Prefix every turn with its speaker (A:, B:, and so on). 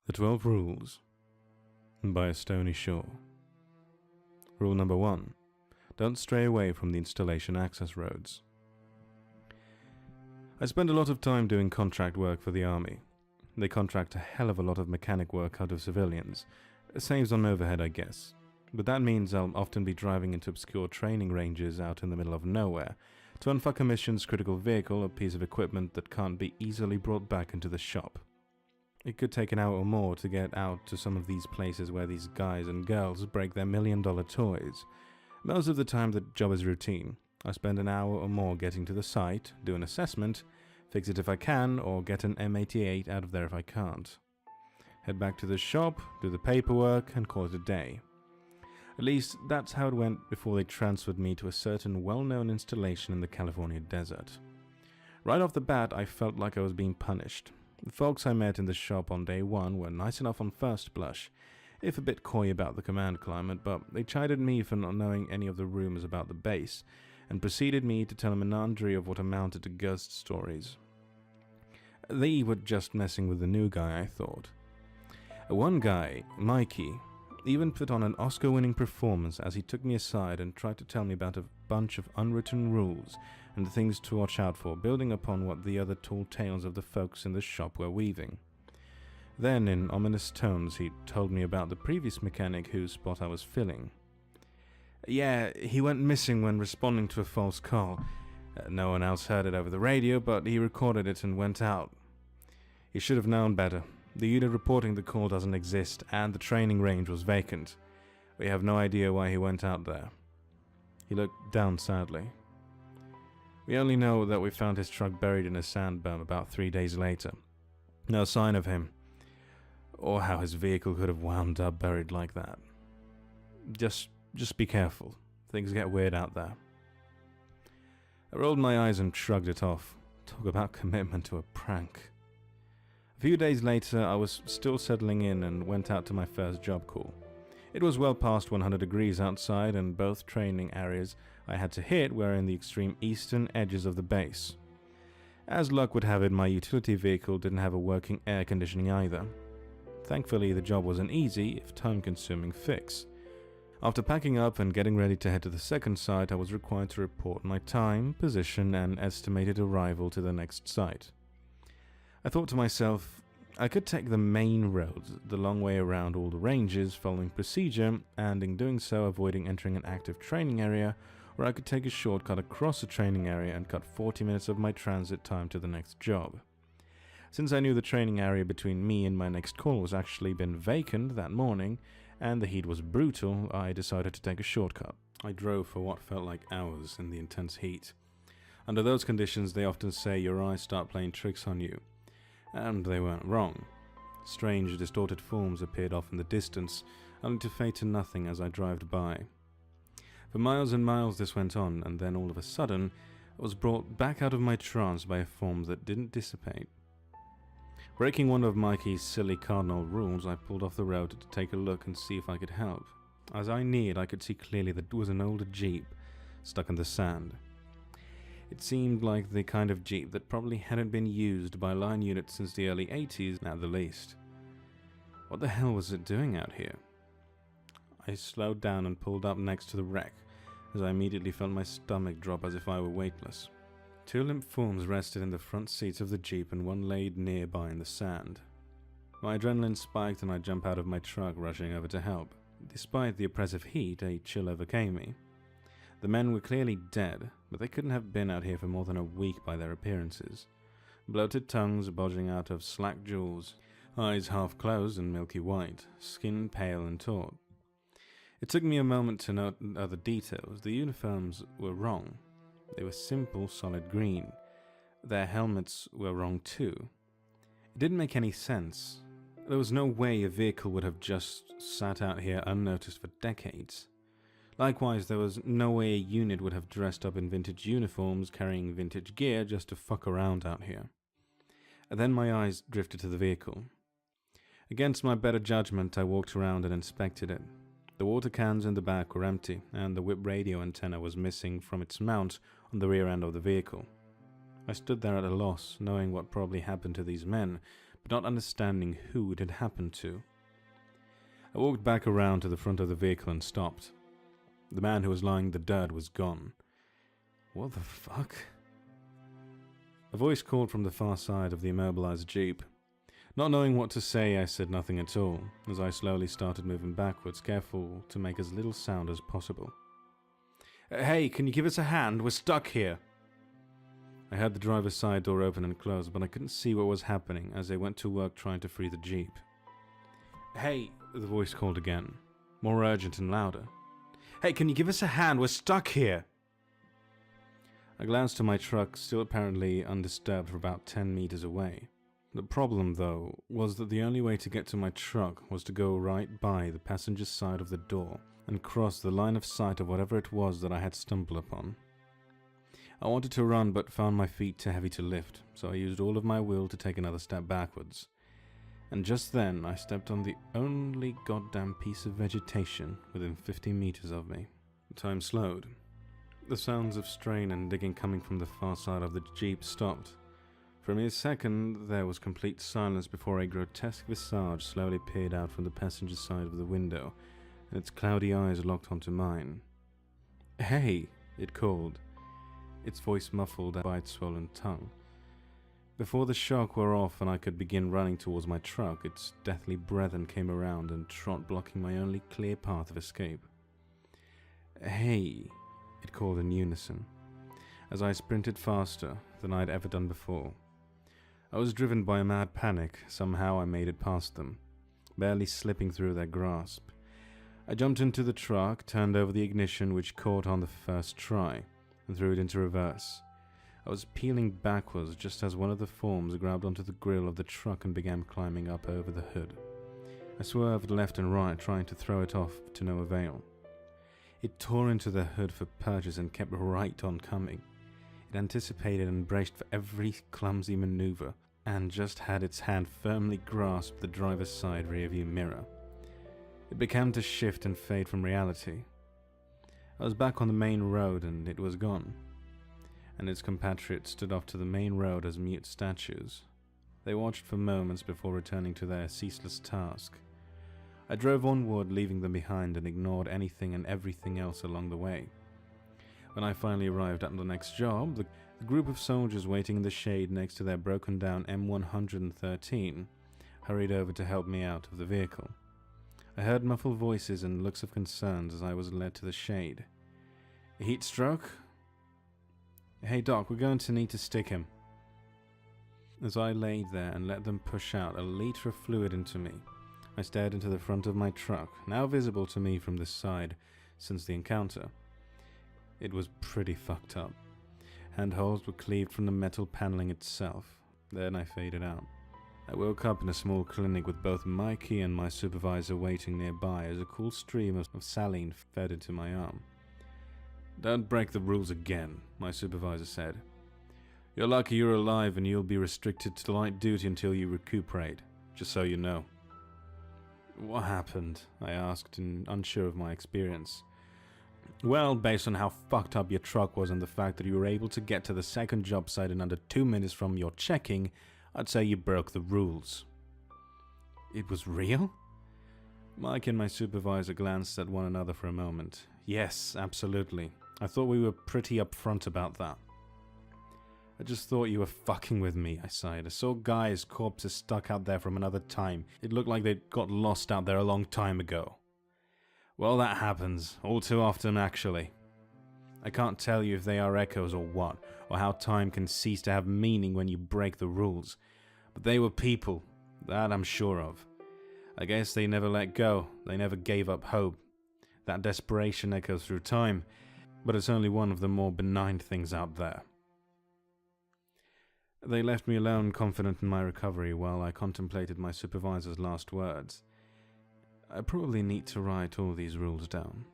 A: The 12 Rules by A Stony Shore. Rule number 1. Don't stray away from the installation access roads. I spend a lot of time doing contract work for the army. They contract a hell of a lot of mechanic work out of civilians. It saves on overhead, I guess. But that means I'll often be driving into obscure training ranges out in the middle of nowhere to unfuck a mission's critical vehicle or piece of equipment that can't be easily brought back into the shop. It could take an hour or more to get out to some of these places where these guys and girls break their million-dollar toys. Most of the time the job is routine. I spend an hour or more getting to the site, do an assessment, fix it if I can, or get an M88 out of there if I can't. Head back to the shop, do the paperwork, and call it a day. At least that's how it went before they transferred me to a certain well-known installation in the California desert. Right off the bat, I felt like I was being punished. The folks I met in the shop on day one were nice enough on first blush, if a bit coy about the command climate, but they chided me for not knowing any of the rumors about the base, and proceeded me to tell a menagerie of what amounted to ghost stories. They were just messing with the new guy, I thought. One guy, Mikey, even put on an Oscar-winning performance as he took me aside and tried to tell me about a bunch of unwritten rules and things to watch out for, building upon what the other tall tales of the folks in the shop were weaving. Then, in ominous tones, he told me about the previous mechanic whose spot I was filling. Yeah, he went missing when responding to a false call. No one else heard it over the radio, but he recorded it and went out. He should have known better. The unit reporting the call doesn't exist, and the training range was vacant. We have no idea why he went out there. He looked down sadly. We only know that we found his truck buried in a sand berm about 3 days later. No sign of him, or how his vehicle could have wound up buried like that. Just be careful. Things get weird out there. I rolled my eyes and shrugged it off. Talk about commitment to a prank. A few days later, I was still settling in and went out to my first job call. It was well past 100 degrees outside, and both training areas I had to hit were in the extreme eastern edges of the base. As luck would have it, my utility vehicle didn't have a working air conditioning either. Thankfully, the job was an easy, if time-consuming fix. After packing up and getting ready to head to the second site, I was required to report my time, position, and estimated arrival to the next site. I thought to myself, I could take the main roads, the long way around all the ranges, following procedure, and in doing so avoiding entering an active training area, or I could take a shortcut across the training area and cut 40 minutes of my transit time to the next job. Since I knew the training area between me and my next call was actually been vacant that morning, and the heat was brutal, I decided to take a shortcut. I drove for what felt like hours in the intense heat. Under those conditions, they often say your eyes start playing tricks on you. And they weren't wrong. Strange, distorted forms appeared off in the distance, only to fade to nothing as I drove by. For miles and miles this went on, and then all of a sudden, I was brought back out of my trance by a form that didn't dissipate. Breaking one of Mikey's silly cardinal rules, I pulled off the road to take a look and see if I could help. As I neared, I could see clearly that it was an older Jeep, stuck in the sand. It seemed like the kind of Jeep that probably hadn't been used by line units since the early 80s at the least. What the hell was it doing out here? I slowed down and pulled up next to the wreck, as I immediately felt my stomach drop as if I were weightless. 2 limp forms rested in the front seats of the Jeep and one laid nearby in the sand. My adrenaline spiked and I jumped out of my truck, rushing over to help. Despite the oppressive heat, a chill overcame me. The men were clearly dead, but they couldn't have been out here for more than a week by their appearances. Bloated tongues bulging out of slack jaws, eyes half closed and milky white, skin pale and taut. It took me a moment to note other details. The uniforms were wrong. They were simple, solid green. Their helmets were wrong too. It didn't make any sense. There was no way a vehicle would have just sat out here unnoticed for decades. Likewise, there was no way a unit would have dressed up in vintage uniforms, carrying vintage gear just to fuck around out here. And then my eyes drifted to the vehicle. Against my better judgment, I walked around and inspected it. The water cans in the back were empty, and the whip radio antenna was missing from its mount on the rear end of the vehicle. I stood there at a loss, knowing what probably happened to these men, but not understanding who it had happened to. I walked back around to the front of the vehicle and stopped. The man who was lying in the dirt was gone. What the fuck? A voice called from the far side of the immobilized jeep. Not knowing what to say, I said nothing at all, as I slowly started moving backwards, careful to make as little sound as possible. Hey, can you give us a hand? We're stuck here. I heard the driver's side door open and close, but I couldn't see what was happening as they went to work trying to free the jeep. Hey, the voice called again, more urgent and louder. Hey, can you give us a hand? We're stuck here. I glanced to my truck, still apparently undisturbed for about 10 meters away. The problem, though, was that the only way to get to my truck was to go right by the passenger's side of the door and cross the line of sight of whatever it was that I had stumbled upon. I wanted to run but found my feet too heavy to lift, so I used all of my will to take another step backwards. And just then, I stepped on the only goddamn piece of vegetation within 50 meters of me. Time slowed. The sounds of strain and digging coming from the far side of the jeep stopped. For a mere second, there was complete silence before a grotesque visage slowly peered out from the passenger side of the window, and its cloudy eyes locked onto mine. Hey, it called, its voice muffled by its swollen tongue. Before the shock wore off and I could begin running towards my truck, its deathly brethren came around and trot, blocking my only clear path of escape. Hey, it called in unison, as I sprinted faster than I'd ever done before. I was driven by a mad panic. Somehow I made it past them, barely slipping through their grasp. I jumped into the truck, turned over the ignition, which caught on the first try, and threw it into reverse. I was peeling backwards just as one of the forms grabbed onto the grill of the truck and began climbing up over the hood. I swerved left and right, trying to throw it off, to no avail. It tore into the hood for purchase and kept right on coming. It anticipated and braced for every clumsy maneuver, and just had its hand firmly grasped the driver's side rearview mirror. It began to shift and fade from reality. I was back on the main road and it was gone, and its compatriots stood off to the main road as mute statues. They watched for moments before returning to their ceaseless task. I drove onward, leaving them behind, and ignored anything and everything else along the way. When I finally arrived at the next job, the group of soldiers waiting in the shade next to their broken-down M113 hurried over to help me out of the vehicle. I heard muffled voices and looks of concern as I was led to the shade. A heat stroke? Hey Doc, we're going to need to stick him. As I laid there and let them push out a liter of fluid into me, I stared into the front of my truck, now visible to me from this side since the encounter. It was pretty fucked up. Handholds were cleaved from the metal paneling itself. Then I faded out. I woke up in a small clinic with both Mikey and my supervisor waiting nearby as a cool stream of saline fed into my arm. Don't break the rules again, my supervisor said. You're lucky you're alive and you'll be restricted to light duty until you recuperate, just so you know. What happened? I asked, unsure of my experience. Well, based on how fucked up your truck was and the fact that you were able to get to the second job site in under 2 minutes from your checking, I'd say you broke the rules. It was real? Mike and my supervisor glanced at one another for a moment. Yes, absolutely. I thought we were pretty upfront about that. I just thought you were fucking with me, I sighed. I saw guys' corpses stuck out there from another time. It looked like they'd got lost out there a long time ago. Well, that happens. All too often, actually. I can't tell you if they are echoes or what, or how time can cease to have meaning when you break the rules. But they were people. That I'm sure of. I guess they never let go. They never gave up hope. That desperation echoes through time, but it's only one of the more benign things out there. They left me alone, confident in my recovery, while I contemplated my supervisor's last words. I probably need to write all these rules down.